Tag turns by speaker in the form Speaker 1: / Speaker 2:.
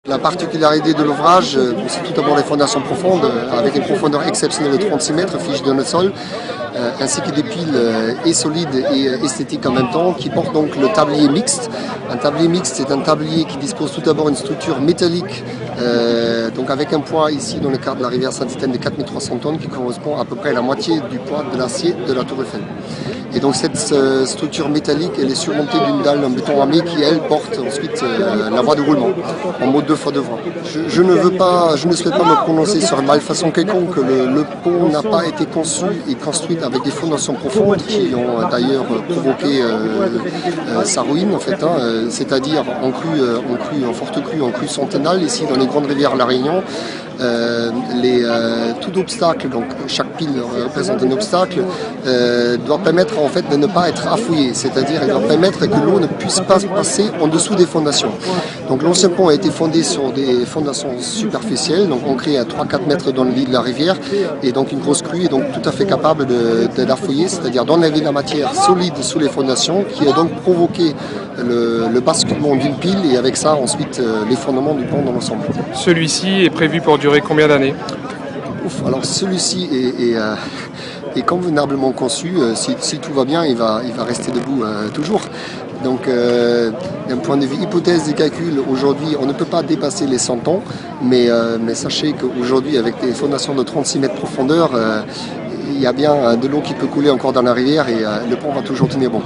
Speaker 1: La particularité de l'ouvrage, c'est tout d'abord les fondations profondes, avec une profondeur exceptionnelle de 36 mètres, fiche dans le sol, ainsi que des piles et solides et esthétiques en même temps, qui portent donc le tablier mixte. Un tablier mixte, c'est un tablier qui dispose tout d'abord d'une structure métallique, donc avec un poids ici dans le cadre de la rivière Saint-Étienne de 4300 tonnes, qui correspond à peu près à la moitié du poids de l'acier de la Tour Eiffel. Et donc cette structure métallique, elle est surmontée d'une dalle en béton armé qui, elle, porte ensuite la voie de roulement en mode 2x2 voies. Je ne souhaite pas me prononcer sur une malfaçon quelconque. Le pont n'a pas été conçu et construit avec des fondations profondes qui ont d'ailleurs provoqué sa ruine, en fait, c'est-à-dire en forte crue, en crue centennale, ici dans les grandes rivières de la Réunion. Tout obstacle, donc chaque pile représente un obstacle, doit permettre en fait de ne pas être affouillé, c'est-à-dire il doit permettre que l'eau ne puisse pas passer en dessous des fondations. Donc l'ancien pont a été fondé sur des fondations superficielles, donc ancrées à 3-4 mètres dans le lit de la rivière, et donc une grosse crue est donc tout à fait capable d'affouiller, c'est-à-dire d'enlever la matière solide sous les fondations, qui a donc provoqué le basculement d'une pile et avec ça ensuite l'effondrement du pont dans l'ensemble.
Speaker 2: Celui-ci est prévu pour durer combien d'années?
Speaker 1: Alors celui-ci est convenablement conçu. Si tout va bien, il va rester debout toujours. Donc d'un point de vue hypothèse des calculs, aujourd'hui on ne peut pas dépasser les 100 ans, mais sachez qu'aujourd'hui avec des fondations de 36 mètres de profondeur, il y a bien de l'eau qui peut couler encore dans la rivière et le pont va toujours tenir bon.